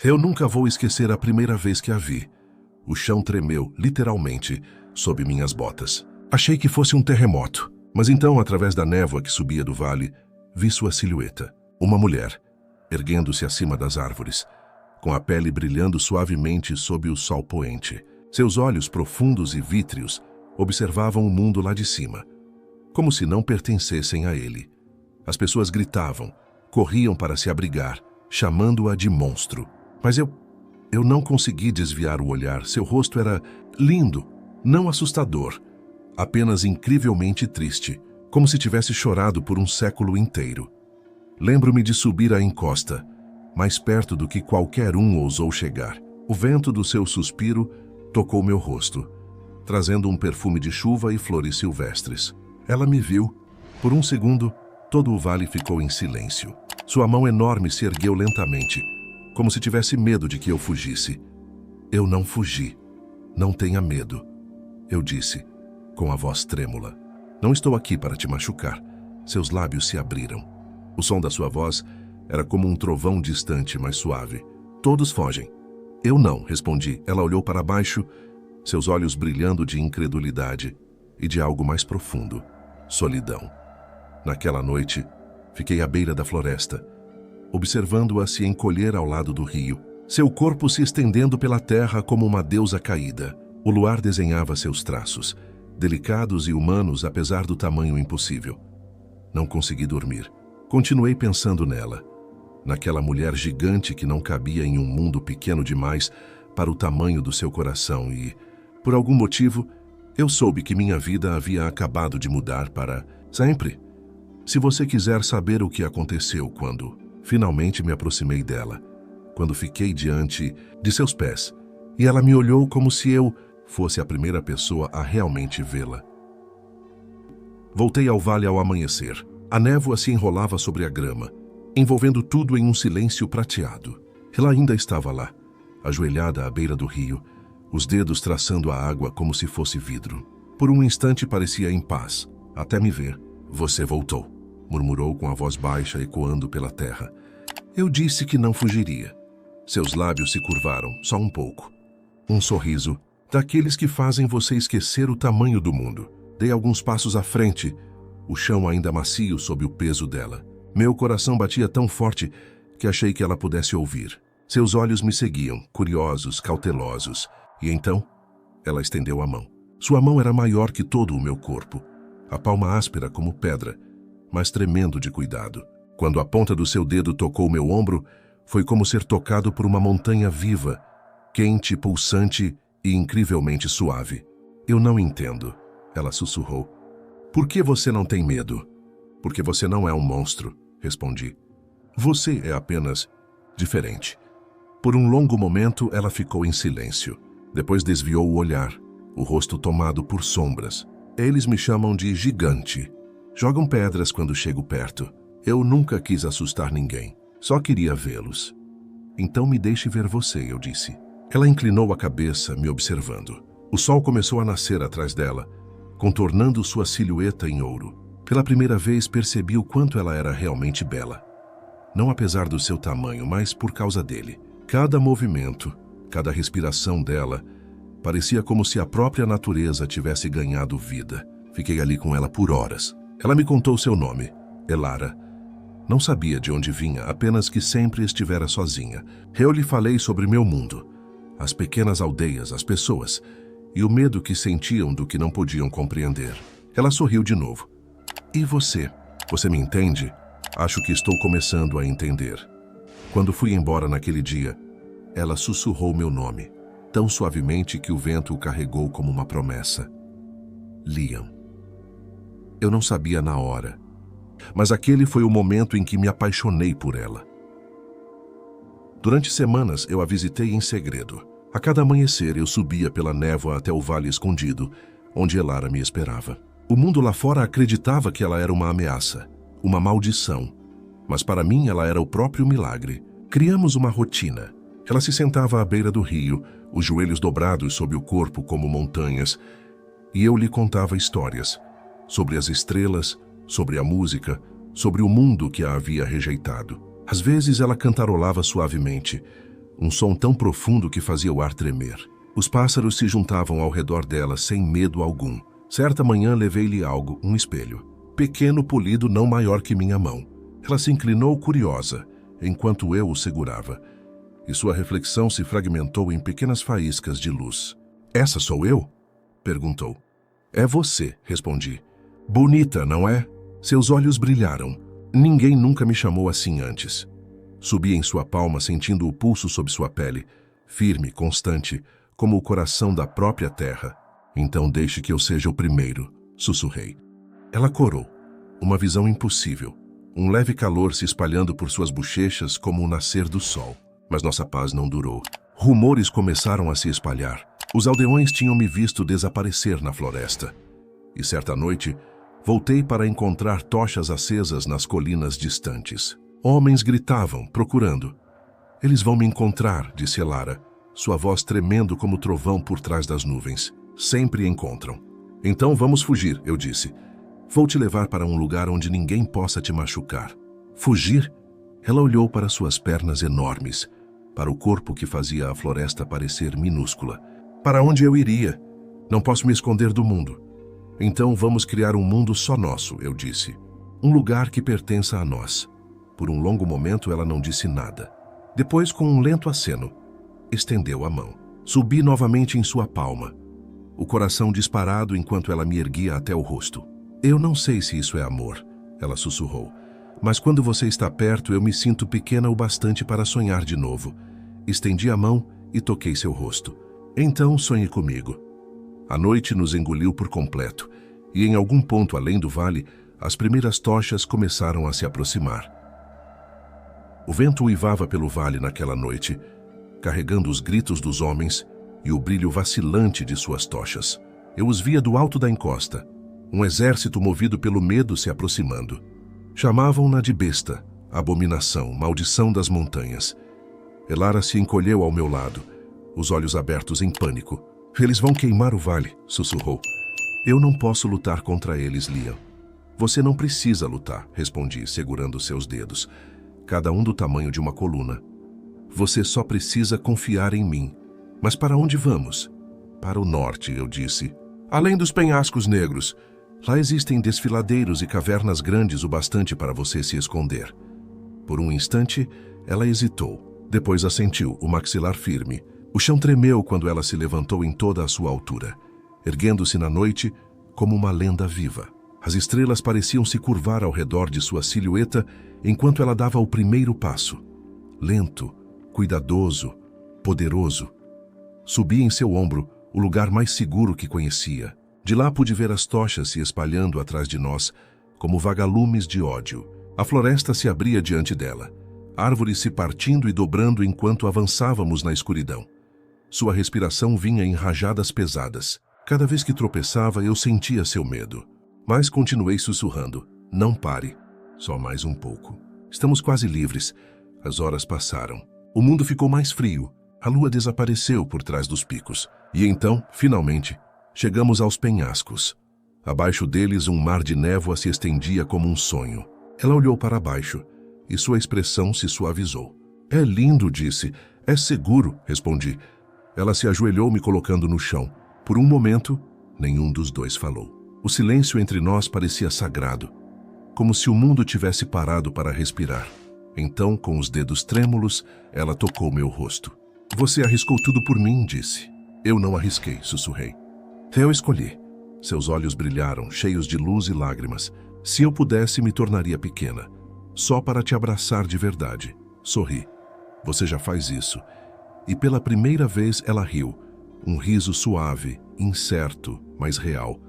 Eu nunca vou esquecer a primeira vez que a vi. O chão tremeu, literalmente, sob minhas botas. Achei que fosse um terremoto, mas então, através da névoa que subia do vale, vi sua silhueta. Uma mulher, erguendo-se acima das árvores, com a pele brilhando suavemente sob o sol poente. Seus olhos profundos e vítreos observavam o mundo lá de cima, como se não pertencessem a ele. As pessoas gritavam, corriam para se abrigar, chamando-a de monstro. Mas eu não consegui desviar o olhar. Seu rosto era lindo, não assustador, apenas incrivelmente triste, como se tivesse chorado por um século inteiro. Lembro-me de subir a encosta, mais perto do que qualquer um ousou chegar. O vento do seu suspiro tocou meu rosto, trazendo um perfume de chuva e flores silvestres. Ela me viu. Por um segundo, todo o vale ficou em silêncio. Sua mão enorme se ergueu lentamente, como se tivesse medo de que eu fugisse. Eu não fugi. Não tenha medo, eu disse, com a voz trêmula. Não estou aqui para te machucar. Seus lábios se abriram. O som da sua voz era como um trovão distante, mas suave. Todos fogem. Eu não, respondi. Ela olhou para baixo, seus olhos brilhando de incredulidade e de algo mais profundo. Solidão. Naquela noite, fiquei à beira da floresta, observando-a se encolher ao lado do rio, seu corpo se estendendo pela terra como uma deusa caída. O luar desenhava seus traços, delicados e humanos apesar do tamanho impossível. Não consegui dormir. Continuei pensando nela, naquela mulher gigante que não cabia em um mundo pequeno demais para o tamanho do seu coração e, por algum motivo, eu soube que minha vida havia acabado de mudar para sempre. Se você quiser saber o que aconteceu quando finalmente me aproximei dela, quando fiquei diante de seus pés, e ela me olhou como se eu fosse a primeira pessoa a realmente vê-la. Voltei ao vale ao amanhecer. A névoa se enrolava sobre a grama, envolvendo tudo em um silêncio prateado. Ela ainda estava lá, ajoelhada à beira do rio, os dedos traçando a água como se fosse vidro. Por um instante parecia em paz, até me ver. Você voltou, murmurou com a voz baixa ecoando pela terra. Eu disse que não fugiria. Seus lábios se curvaram, só um pouco. Um sorriso, daqueles que fazem você esquecer o tamanho do mundo. Dei alguns passos à frente, o chão ainda macio sob o peso dela. Meu coração batia tão forte que achei que ela pudesse ouvir. Seus olhos me seguiam, curiosos, cautelosos. E então, ela estendeu a mão. Sua mão era maior que todo o meu corpo, a palma áspera como pedra, mas tremendo de cuidado. Quando a ponta do seu dedo tocou meu ombro, foi como ser tocado por uma montanha viva, quente, pulsante e incrivelmente suave. Eu não entendo, ela sussurrou. Por que você não tem medo? Porque você não é um monstro, respondi. Você é apenas diferente. Por um longo momento, ela ficou em silêncio. Depois desviou o olhar, o rosto tomado por sombras. Eles me chamam de gigante. Jogam pedras quando chego perto. Eu nunca quis assustar ninguém. Só queria vê-los. Então me deixe ver você, eu disse. Ela inclinou a cabeça, me observando. O sol começou a nascer atrás dela, contornando sua silhueta em ouro. Pela primeira vez percebi o quanto ela era realmente bela. Não apesar do seu tamanho, mas por causa dele. Cada movimento, cada respiração dela, parecia como se a própria natureza tivesse ganhado vida. Fiquei ali com ela por horas. Ela me contou seu nome, Elara. Não sabia de onde vinha, apenas que sempre estivera sozinha. Eu lhe falei sobre meu mundo, as pequenas aldeias, as pessoas, e o medo que sentiam do que não podiam compreender. Ela sorriu de novo. E você? Você me entende? Acho que estou começando a entender. Quando fui embora naquele dia, ela sussurrou meu nome, tão suavemente que o vento o carregou como uma promessa. Liam. Eu não sabia na hora, mas aquele foi o momento em que me apaixonei por ela. Durante semanas eu a visitei em segredo. A cada amanhecer eu subia pela névoa até o vale escondido, onde Elara me esperava. O mundo lá fora acreditava que ela era uma ameaça, uma maldição, mas para mim ela era o próprio milagre. Criamos uma rotina. Ela se sentava à beira do rio, os joelhos dobrados sob o corpo como montanhas, e eu lhe contava histórias sobre as estrelas, sobre a música, sobre o mundo que a havia rejeitado. Às vezes ela cantarolava suavemente, um som tão profundo que fazia o ar tremer. Os pássaros se juntavam ao redor dela sem medo algum. Certa manhã levei-lhe algo, um espelho. Pequeno, polido, não maior que minha mão. Ela se inclinou curiosa, enquanto eu o segurava, e sua reflexão se fragmentou em pequenas faíscas de luz. "Essa sou eu?" perguntou. "É você", respondi. "Bonita, não é?" Seus olhos brilharam. Ninguém nunca me chamou assim antes. Subi em sua palma, sentindo o pulso sob sua pele, firme, constante, como o coração da própria terra. "Então deixe que eu seja o primeiro", sussurrei. Ela corou. Uma visão impossível. Um leve calor se espalhando por suas bochechas como o nascer do sol. Mas nossa paz não durou. Rumores começaram a se espalhar. Os aldeões tinham me visto desaparecer na floresta. E certa noite, voltei para encontrar tochas acesas nas colinas distantes. Homens gritavam, procurando. "Eles vão me encontrar", disse Elara, sua voz tremendo como trovão por trás das nuvens. "Sempre encontram." "Então vamos fugir", eu disse. "Vou te levar para um lugar onde ninguém possa te machucar." "Fugir?" Ela olhou para suas pernas enormes, para o corpo que fazia a floresta parecer minúscula. "Para onde eu iria? Não posso me esconder do mundo." "Então vamos criar um mundo só nosso", eu disse. "Um lugar que pertença a nós." Por um longo momento ela não disse nada. Depois, com um lento aceno, estendeu a mão. Subi novamente em sua palma, o coração disparado enquanto ela me erguia até o rosto. "Eu não sei se isso é amor", ela sussurrou. "Mas quando você está perto, eu me sinto pequena o bastante para sonhar de novo." Estendi a mão e toquei seu rosto. "Então sonhe comigo." A noite nos engoliu por completo, e em algum ponto além do vale, as primeiras tochas começaram a se aproximar. O vento uivava pelo vale naquela noite, carregando os gritos dos homens e o brilho vacilante de suas tochas. Eu os via do alto da encosta, um exército movido pelo medo se aproximando. Chamavam-na de besta, abominação, maldição das montanhas. Elara se encolheu ao meu lado, os olhos abertos em pânico. "Eles vão queimar o vale", sussurrou. "Eu não posso lutar contra eles, Liam." "Você não precisa lutar", respondi, segurando seus dedos, cada um do tamanho de uma coluna. "Você só precisa confiar em mim." "Mas para onde vamos?" "Para o norte", eu disse. "Além dos penhascos negros. Lá existem desfiladeiros e cavernas grandes o bastante para você se esconder." Por um instante, ela hesitou. Depois assentiu, o maxilar firme. O chão tremeu quando ela se levantou em toda a sua altura, erguendo-se na noite como uma lenda viva. As estrelas pareciam se curvar ao redor de sua silhueta enquanto ela dava o primeiro passo. Lento, cuidadoso, poderoso. Subi em seu ombro, o lugar mais seguro que conhecia. De lá pude ver as tochas se espalhando atrás de nós, como vagalumes de ódio. A floresta se abria diante dela, árvores se partindo e dobrando enquanto avançávamos na escuridão. Sua respiração vinha em rajadas pesadas. Cada vez que tropeçava, eu sentia seu medo. Mas continuei sussurrando. "Não pare. Só mais um pouco. Estamos quase livres." As horas passaram. O mundo ficou mais frio. A lua desapareceu por trás dos picos. E então, finalmente, chegamos aos penhascos. Abaixo deles, um mar de névoa se estendia como um sonho. Ela olhou para baixo e sua expressão se suavizou. "É lindo", disse. "É seguro", respondi. Ela se ajoelhou, me colocando no chão. Por um momento, nenhum dos dois falou. O silêncio entre nós parecia sagrado, como se o mundo tivesse parado para respirar. Então, com os dedos trêmulos, ela tocou meu rosto. "Você arriscou tudo por mim", disse. "Eu não arrisquei", sussurrei. "Eu escolhi." Seus olhos brilharam, cheios de luz e lágrimas. "Se eu pudesse, me tornaria pequena, só para te abraçar de verdade." Sorri. "Você já faz isso." E pela primeira vez ela riu, um riso suave, incerto, mas real.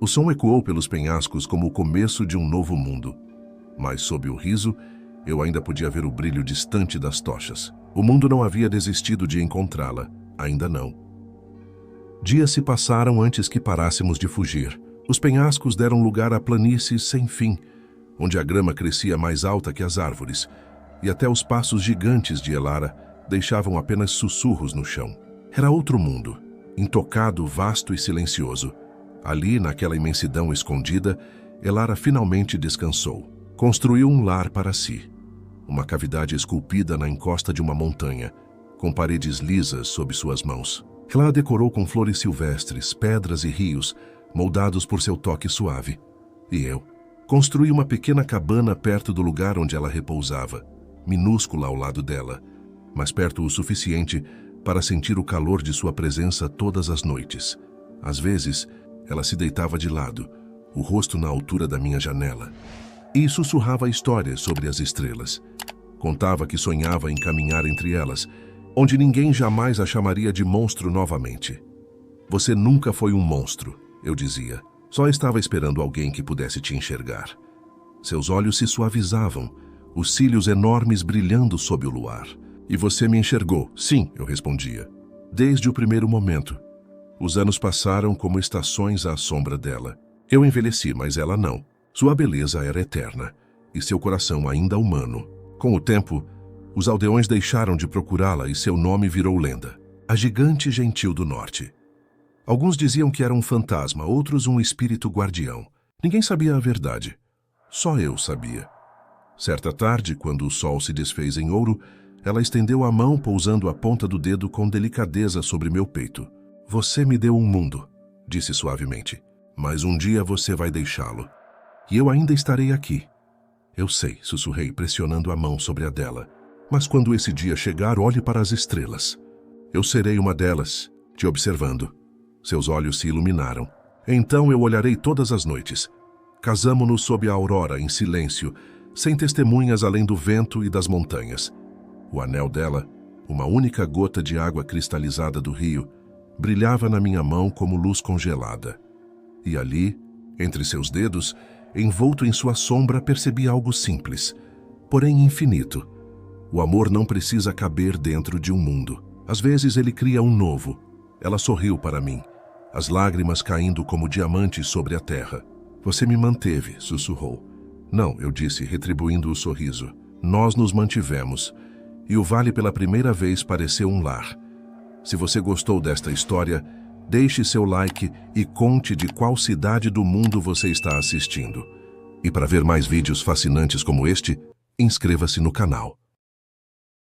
O som ecoou pelos penhascos como o começo de um novo mundo. Mas sob o riso, eu ainda podia ver o brilho distante das tochas. O mundo não havia desistido de encontrá-la, ainda não. Dias se passaram antes que parássemos de fugir. Os penhascos deram lugar a planícies sem fim, onde a grama crescia mais alta que as árvores, e até os passos gigantes de Elara deixavam apenas sussurros no chão. Era outro mundo, intocado, vasto e silencioso. Ali, naquela imensidão escondida, Elara finalmente descansou. Construiu um lar para si. Uma cavidade esculpida na encosta de uma montanha, com paredes lisas sob suas mãos. Ela a decorou com flores silvestres, pedras e rios, moldados por seu toque suave. E eu construí uma pequena cabana perto do lugar onde ela repousava, minúscula ao lado dela, mas perto o suficiente para sentir o calor de sua presença todas as noites. Às vezes, ela se deitava de lado, o rosto na altura da minha janela, e sussurrava histórias sobre as estrelas. Contava que sonhava em caminhar entre elas, onde ninguém jamais a chamaria de monstro novamente. Você nunca foi um monstro, eu dizia. Só estava esperando alguém que pudesse te enxergar. Seus olhos se suavizavam, os cílios enormes brilhando sob o luar. E você me enxergou, sim, eu respondia. Desde o primeiro momento. Os anos passaram como estações à sombra dela. Eu envelheci, mas ela não. Sua beleza era eterna, e seu coração ainda humano. Com o tempo, os aldeões deixaram de procurá-la e seu nome virou lenda. A gigante gentil do norte. Alguns diziam que era um fantasma, outros um espírito guardião. Ninguém sabia a verdade. Só eu sabia. Certa tarde, quando o sol se desfez em ouro, ela estendeu a mão pousando a ponta do dedo com delicadeza sobre meu peito. Você me deu um mundo, disse suavemente. Mas um dia você vai deixá-lo. E eu ainda estarei aqui. Eu sei, sussurrei, pressionando a mão sobre a dela. Mas quando esse dia chegar, olhe para as estrelas. Eu serei uma delas, te observando. Seus olhos se iluminaram. Então eu olharei todas as noites. Casamo-nos sob a aurora, em silêncio, sem testemunhas além do vento e das montanhas. O anel dela, uma única gota de água cristalizada do rio, brilhava na minha mão como luz congelada. E ali, entre seus dedos, envolto em sua sombra, percebi algo simples, porém infinito. O amor não precisa caber dentro de um mundo. Às vezes ele cria um novo. Ela sorriu para mim, as lágrimas caindo como diamantes sobre a terra. Você me manteve, sussurrou. Não, eu disse, retribuindo o sorriso. Nós nos mantivemos, e o vale pela primeira vez pareceu um lar. Se você gostou desta história, deixe seu like e conte de qual cidade do mundo você está assistindo. E para ver mais vídeos fascinantes como este, inscreva-se no canal.